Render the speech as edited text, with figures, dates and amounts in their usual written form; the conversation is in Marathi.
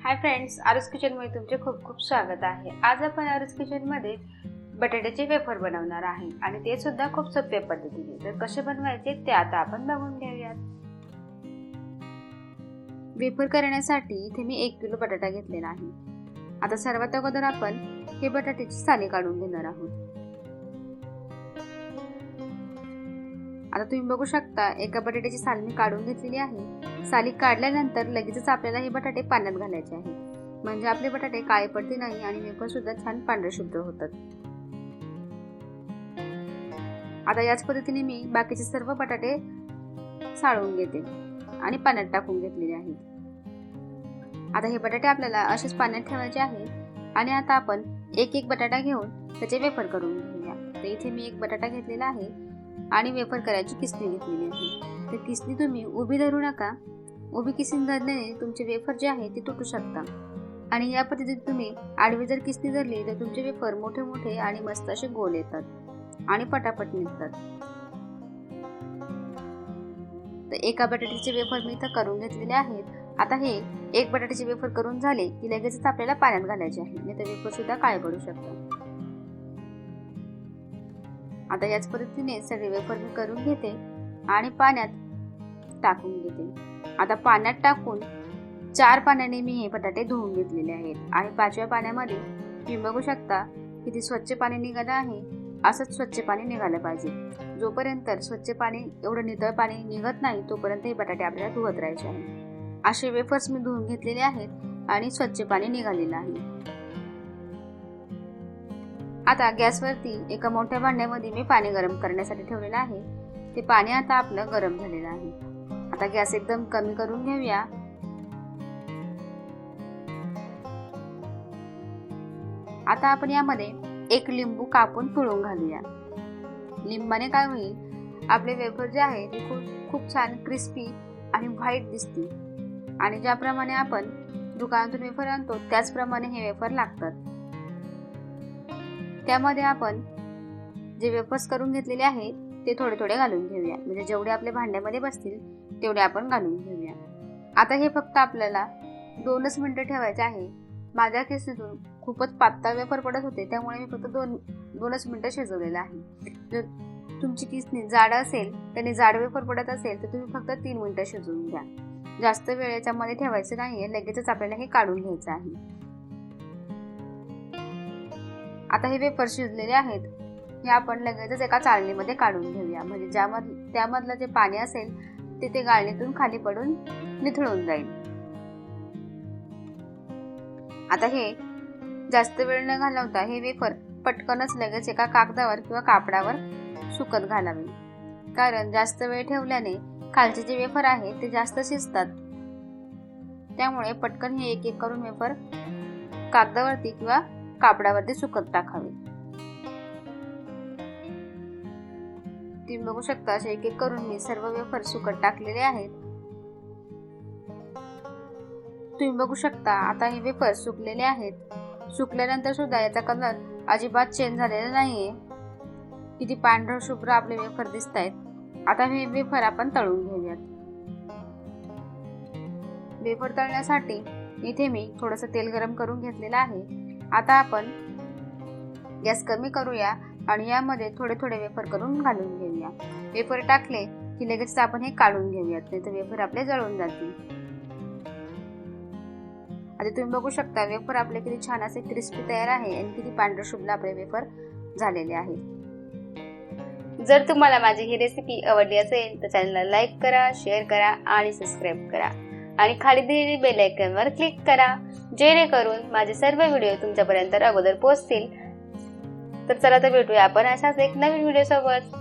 हाय फ्रेंड्स, आरूज किचनमध्ये तुमचे खूप खूप स्वागत आहे। आज आपण आरूज किचनमध्ये बटाट्याचे वेफर बनवणार आहे आणि ते सुद्धा खूप सोप्या पद्धतीने। तर कसे बनवायचे ते आता आपण बघून घेऊयात। वेफर करण्यासाठी इथे मी 1 किलो बटाटा घेतलेला आहे। आता सर्वात अगोदर आपण हे बटाट्याची साली काढून घेणार आहोत। आता तुम्ही बघू शकता एका बटाट्याची साल मी काढून घेतलेली आहे। साली काढल्यानंतर लगेचच आपल्याला हे बटाटे पाण्यात घालायचे आहे, म्हणजे आपले बटाटे काळे पडते नाही आणि वेफर सुद्धा छान पांढरे शुभ्र होतात। आता याच पद्धतीने मी बाकीचे सर्व बटाटे साळून घेते आणि पाण्यात टाकून घेतलेले आहेत। आता हे बटाटे आपल्याला असेच पाण्यात ठेवायचे आहे आणि आता आपण एक एक बटाटा घेऊन त्याचे वेफर करून घेऊया। तर इथे मी एक बटाटा घेतलेला आहे आणि वेफर करायची किसणी घेतलेली आहे। तर किसणी तुम्ही उभी धरू नका, उभी किसणी धरल्याने तुमचे वेफर जे आहे ते तुटू शकतात आणि या पद्धतीने तुम्ही आडवी जर किसणी धरली तर तुमचे वेफर मोठे मोठे आणि मस्त असे गोल येतात आणि पटापट निघतात। तर एका बटाट्याचे वेफर मी इथं करून घेतलेले आहेत। आता हे एक बटाट्याचे वेफर करून झाले की लगेचच आपल्याला पाण्यात घालायचे आहे, नाही तर वेफर सुद्धा काळे पडू शकतात। आता याच पद्धतीने सगळे वेफर मी करून घेते आणि पाण्यात टाकून घेते। आता पाण्यात टाकून 4 पाण्याने मी हे बटाटे धुवून घेतलेले आहेत आणि 5व्या पाण्यामध्ये तुम्ही बघू शकता किती स्वच्छ पाणी निघालं आहे। असंच स्वच्छ पाणी निघालं पाहिजे। जोपर्यंत स्वच्छ पाणी एवढं नितळ पाणी निघत नाही तोपर्यंत हे बटाटे आपल्याला धुवत राहायचे आहे। असे वेफर्स मी धुवून घेतलेले आहेत आणि स्वच्छ पाणी निघालेलं आहे। आता गॅसवरती एका मोठ्या भांड्यामध्ये मी पाणी गरम करण्यासाठी ठेवलेलं आहे। ते पाणी आता आपलं गरम झालेलं आहे। आता गॅस एकदम कमी करून घेऊया। आता आपण यामध्ये एक लिंबू कापून पिळून घालूया। लिंबाने काय होईल, आपले वेफर जे आहे ते खूप छान क्रिस्पी आणि व्हाईट दिसतील आणि ज्याप्रमाणे आपण दुकानातून वेफर आणतो त्याचप्रमाणे हे वेफर लागतात। त्यामध्ये आपण जे वेफर्स करून घेतलेले आहेत ते थोडे थोडे घालून घेऊया, म्हणजे जेवढे आपल्या भांड्यामध्ये बसतील तेवढे आपण घालून घेऊया। आता हे फक्त आपल्याला 2च मिनिटं ठेवायचे आहे। माझ्या किसनीतून खूपच पातळ वेफर पडत होते त्यामुळे मी फक्त 2च मिनिटं शिजवलेलं आहे। जर तुमची किसनी जाड असेल, त्याने जाड वेफर पडत असेल तर तुम्ही फक्त 3 मिनिटं शिजवून घ्या। जास्त वेळ याच्यामध्ये ठेवायचं नाहीये, लगेचच आपल्याला हे काढून घ्यायचं आहे। आता हे वेफर शिजलेले आहेत, हे आपण लगेचच एका चाळणीमध्ये काढून घेऊया, म्हणजे त्यामधलं जे पाणी असेल ते गाळणीतून खाली पडून निथळून जाईल। आता हे जास्त वेळ न घालवता हे वेफर पटकनच लगेच एका कागदावर किंवा कापडावर सुकत घालावे, कारण जास्त वेळ ठेवल्याने खालचे जे वेफर आहे ते जास्त शिजतात। त्यामुळे पटकन हे एक एक करून वेफर कागदावरती किंवा कापडावरती सुकत टाकावे। तुम्ही बघू शकता असे एक एक करून मी सर्व वेफर सुकत टाकलेले आहेत। तुम्ही बघू शकता आता हे वेफर सुकलेले आहेत। सुकल्यानंतर सुद्धा याचा कलर अजिबात चेंज झालेला नाहीये, किती पांढर शुभ्र आपले वेफर दिसत आहेत। आता हे वेफर आपण तळून घेऊयात। वेफर तळण्यासाठी इथे मी थोडंसं तेल गरम करून घेतलेलं आहे। आता आपण गॅस कमी करूया आणि यामध्ये थोडे थोडे वेफर करून घालून घेऊया। वेफर टाकले की लगेच आपण हे काढून घेऊयात, नाही तर वेफर आपले जळून जातील। आता तुम्ही बघू शकता वेफर आपले किती छान असे क्रिस्पी तयार आहे आणि किती पांढरे शुभ्र आपले वेफर झालेले आहेत। जर तुम्हाला माझी ही रेसिपी आवडली असेल तर चॅनलला लाईक करा, शेअर करा आणि सबस्क्राईब करा आणि खाली दिलेली बेल आयकॉनवर क्लिक करा, जेणेकरून माझे सर्व व्हिडिओ तुमच्यापर्यंत अगोदर पोहोचतील। तर चला तर भेटूया आपण अशाच एक नवीन व्हिडिओ सोबत।